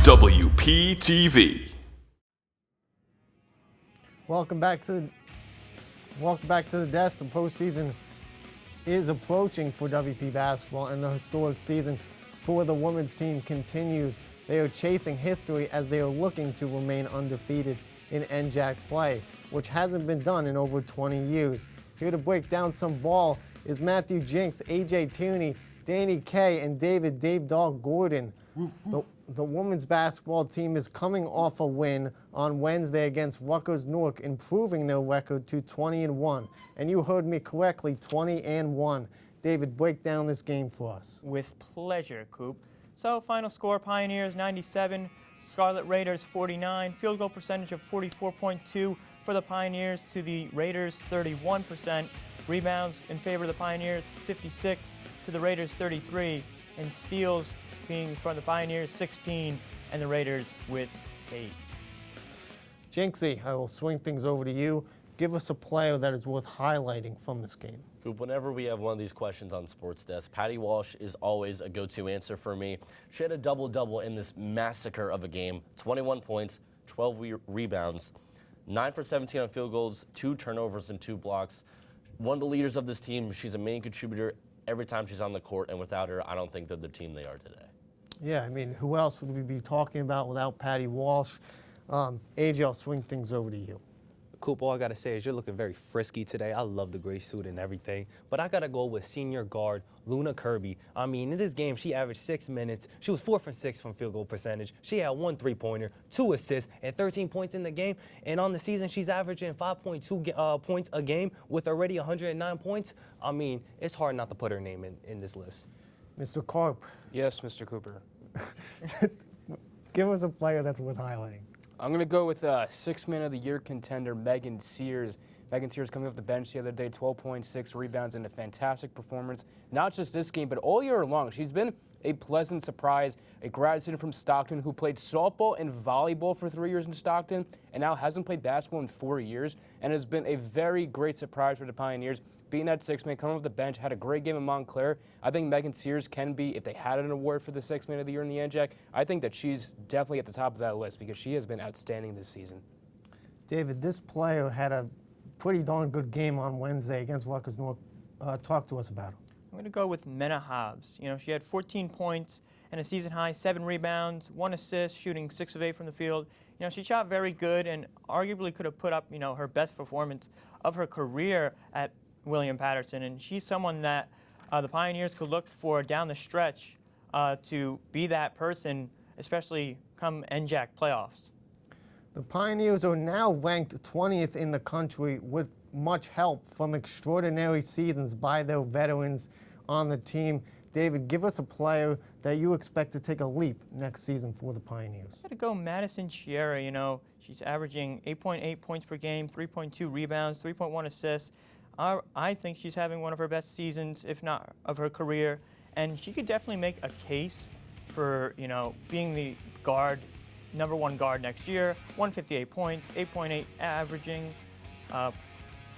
WPTV. Welcome back to the desk. The postseason is approaching for WP basketball, and the historic season for the women's team continues. They are chasing history as they are looking to remain undefeated in NJAC play, which hasn't been done in over 20 years. Here to break down some ball is Matthew Jinks, AJ Tierney, Danny Kay, and Dave Dog Gordon. The women's basketball team is coming off a win on Wednesday against Rutgers-Newark, improving their record to 20-1. And you heard me correctly, 20-1. David, break down this game for us. With pleasure, Coop. So, final score, Pioneers 97, Scarlet Raiders 49, field goal percentage of 44.2 for the Pioneers to the Raiders 31%, rebounds in favor of the Pioneers 56 to the Raiders 33, and steals being from the Pioneers 16 and the Raiders with 8. Jinxie, I will swing things over to you. Give us a player that is worth highlighting from this game. Whenever we have one of these questions on Sports Desk, Patty Walsh is always a go-to answer for me. She had a double-double in this massacre of a game, 21 points, 12 rebounds, 9 for 17 on field goals, 2 turnovers and 2 blocks. One of the leaders of this team. She's a main contributor every time she's on the court, and without her, I don't think they're the team they are today. Yeah, I mean, who else would we be talking about without Patty Walsh? AJ, I'll swing things over to you. Coop, all I got to say is you're looking very frisky today. I love the gray suit and everything. But I got to go with senior guard Luna Kirby. I mean, in this game, she averaged 6 minutes. She was 4 for 6 from field goal percentage. She had 1 3-pointer, 2 assists, and 13 points in the game. And on the season, she's averaging 5.2 points a game with already 109 points. I mean, it's hard not to put her name in this list. Mr. Karp. Yes, Mr. Cooper. Give us a player that's worth highlighting. I'm going to go with 6-man of the year contender, Megan Sears. Megan Sears coming off the bench the other day, 12.6 rebounds and a fantastic performance. Not just this game, but all year long. She's been a pleasant surprise, a grad student from Stockton who played softball and volleyball for 3 years in Stockton and now hasn't played basketball in 4 years and has been a very great surprise for the Pioneers. Being that 6-man, coming off the bench, had a great game in Montclair. I think Megan Sears can be, if they had an award for the 6-man of the year in the NJAC, I think that she's definitely at the top of that list because she has been outstanding this season. David, this player had a pretty darn good game on Wednesday against Rutgers-Newark. Talk to us about her. I'm going to go with Mena Hobbs. You know, she had 14 points and a season-high 7 rebounds, 1 assist, shooting 6 of 8 from the field. You know, she shot very good and arguably could have put up, you know, her best performance of her career at William Patterson, and she's someone that the Pioneers could look for down the stretch to be that person, especially come NJAC playoffs. The Pioneers are now ranked 20th in the country with much help from extraordinary seasons by their veterans on the team. David, give us a player that you expect to take a leap next season for the Pioneers. I got to go Madison Chiera. You know, she's averaging 8.8 points per game, 3.2 rebounds, 3.1 assists. I think she's having one of her best seasons, if not of her career, and she could definitely make a case for, you know, being the guard, #1 guard next year. 158 points, 8.8 averaging,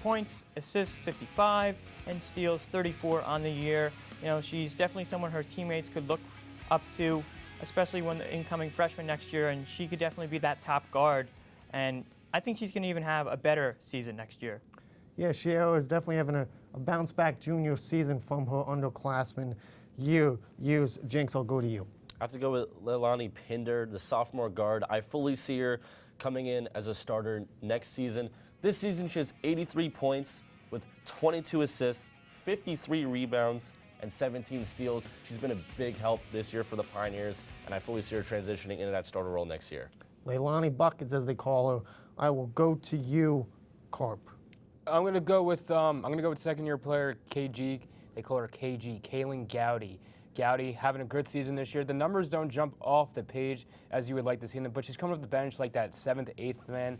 points, assists 55, and steals 34 on the year. You know, she's definitely someone her teammates could look up to, especially when the incoming freshman next year, and she could definitely be that top guard. And I think she's going to even have a better season next year. Yeah, Chiera is definitely having a bounce-back junior season from her underclassmen years. Jinx, I'll go to you. I have to go with Leilani Pinder, the sophomore guard. I fully see her coming in as a starter next season. This season, she has 83 points with 22 assists, 53 rebounds, and 17 steals. She's been a big help this year for the Pioneers, and I fully see her transitioning into that starter role next year. Leilani Buckets, as they call her. I will go to you, Karp. I'm gonna go with second-year player KG. They call her KG, Kaylin Gowdy. Gowdy having a good season this year. The numbers don't jump off the page as you would like to see them, but she's coming off the bench like that 7th, 8th man.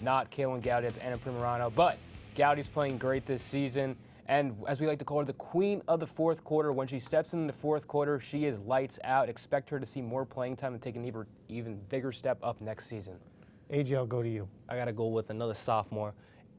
Not Kaylin Gowdy, it's Anna Primerano, but Gowdy's playing great this season. And as we like to call her, the queen of the fourth quarter. When she steps in the fourth quarter, she is lights out. Expect her to see more playing time and take an even bigger step up next season. AJ, I'll go to you. I got to go with another sophomore,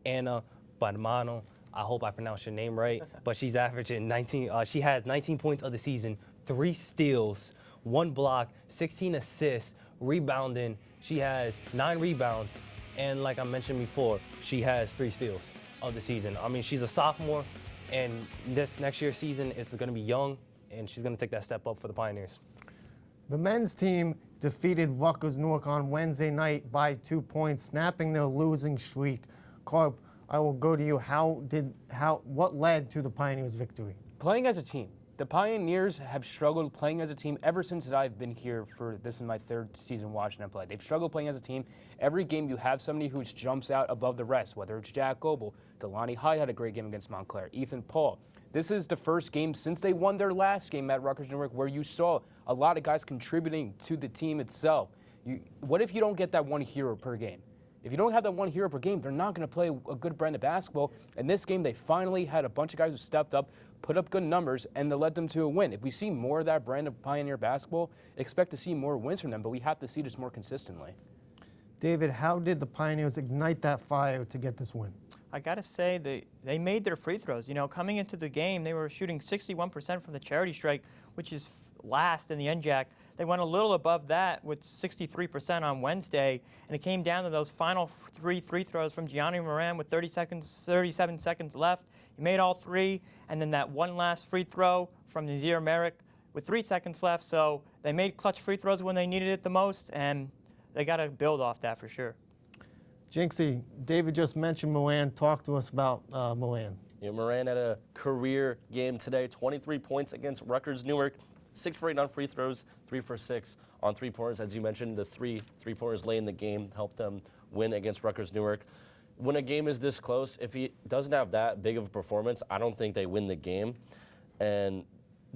Anna Badmano. I hope I pronounced your name right, but she's averaging 19. She has 19 points of the season, 3 steals, 1 block, 16 assists, rebounding. She has 9 rebounds, and like I mentioned before, she has 3 steals of the season. I mean, she's a sophomore, and this next year's season is going to be young, and she's going to take that step up for the Pioneers. The men's team defeated Rutgers-Newark on Wednesday night by 2 points, snapping their losing streak. Carp, I will go to you. What led to the Pioneers' victory? Playing as a team. The Pioneers have struggled playing as a team ever since I've been here for this is my 3rd season watching them play. They've struggled playing as a team. Every game you have somebody who jumps out above the rest, whether it's Jack Goebel, Delaney Hyde had a great game against Montclair, Ethan Paul. This is the first game since they won their last game at Rutgers-Newark where you saw a lot of guys contributing to the team itself. What if you don't get that one hero per game? If you don't have that one hero per game, they're not going to play a good brand of basketball. In this game, they finally had a bunch of guys who stepped up, put up good numbers, and that led them to a win. If we see more of that brand of Pioneer basketball, expect to see more wins from them, but we have to see this more consistently. David, how did the Pioneers ignite that fire to get this win? I got to say, they made their free throws. You know, coming into the game, they were shooting 61% from the charity strike, which is last in the NJAC. They went a little above that with 63% on Wednesday, and it came down to those final 3 free throws from Gianni Moran with 37 seconds left. He made all 3, and then that one last free throw from Nazir Merrick with 3 seconds left. So they made clutch free throws when they needed it the most, and they got to build off that for sure. Jinxie, David just mentioned Moran. Talk to us about Moran. Yeah, Moran had a career game today, 23 points against Rutgers-Newark, 6 for 8 on free throws, 3 for 6 on three-pointers. As you mentioned, the 3 three-pointers late in the game helped them win against Rutgers-Newark. When a game is this close, if he doesn't have that big of a performance, I don't think they win the game. And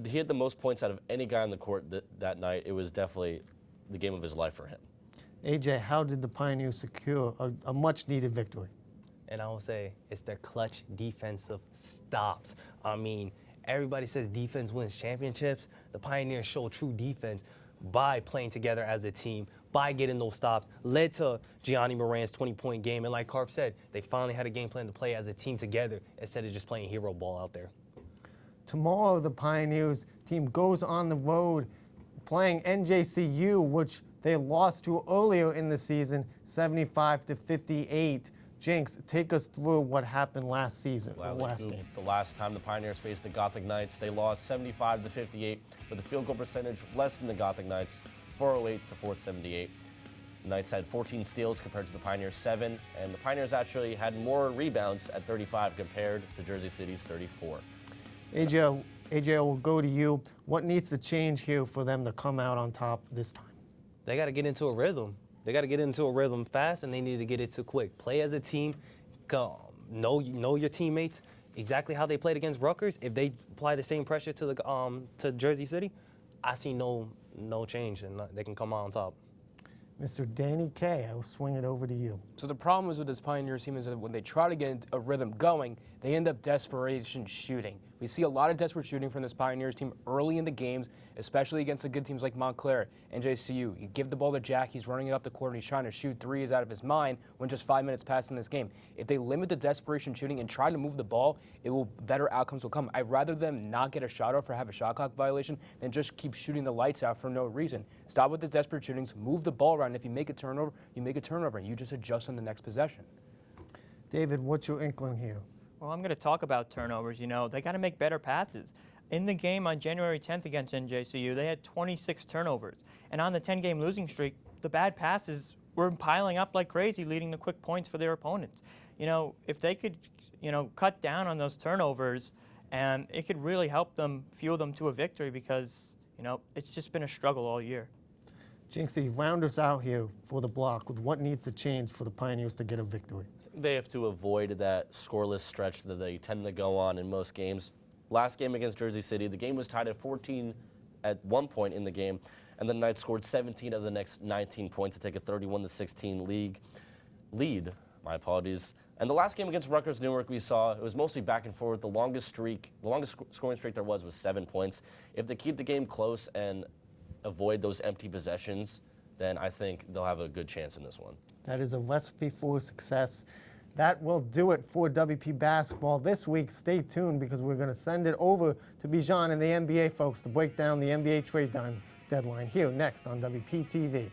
he had the most points out of any guy on the court that night. It was definitely the game of his life for him. AJ, how did the Pioneers secure a much-needed victory? And I will say it's their clutch defensive stops. I mean, everybody says defense wins championships. The Pioneers show true defense by playing together as a team, by getting those stops, led to Gianni Moran's 20-point game. And like Carp said, they finally had a game plan to play as a team together instead of just playing hero ball out there. Tomorrow, the Pioneers team goes on the road playing NJCU, which they lost to earlier in the season, 75-58. Jinx, take us through what happened last season, last game. The last time the Pioneers faced the Gothic Knights, they lost 75-58 with a field goal percentage less than the Gothic Knights, 408-478. The Knights had 14 steals compared to the Pioneers' 7, and the Pioneers actually had more rebounds at 35 compared to Jersey City's 34. AJ, I will go to you. What needs to change here for them to come out on top this time? They got to get into a rhythm. They got to get into a rhythm fast, and they need to get it to quick. Play as a team. Know your teammates, exactly how they played against Rutgers. If they apply the same pressure to Jersey City, I see no change, and they can come out on top. Mr. Danny K, I will swing it over to you. So the problem is with this Pioneers team is that when they try to get a rhythm going, they end up desperation shooting. We see a lot of desperate shooting from this Pioneers team early in the games, especially against the good teams like Montclair, NJCU. You give the ball to Jack, he's running it up the court, and he's trying to shoot threes out of his mind when just 5 minutes passed in this game. If they limit the desperation shooting and try to move the ball, better outcomes will come. I'd rather them not get a shot off or have a shot clock violation than just keep shooting the lights out for no reason. Stop with the desperate shootings, move the ball around. If you make a turnover, you make a turnover, and you just adjust on the next possession. David, what's your inkling here? Well, I'm going to talk about turnovers. You know, they got to make better passes. In the game on January 10th against NJCU, they had 26 turnovers. And on the 10-game losing streak, the bad passes were piling up like crazy, leading to quick points for their opponents. You know, if they could, cut down on those turnovers, and it could really help them, fuel them to a victory because, it's just been a struggle all year. Jinxie, round us out here for the block with what needs to change for the Pioneers to get a victory. They have to avoid that scoreless stretch that they tend to go on in most games. Last game against Jersey City, the game was tied at 14 at one point in the game, and the Knights scored 17 of the next 19 points to take a 31-16 lead. My apologies. And the last game against Rutgers-Newark, we saw it was mostly back and forth. The longest scoring streak there was 7 points. If they keep the game close and avoid those empty possessions, then I think they'll have a good chance in this one. That is a recipe for success. That will do it for WP Basketball this week. Stay tuned because we're going to send it over to Bijan and the NBA folks to break down the NBA trade deadline here next on WPTV.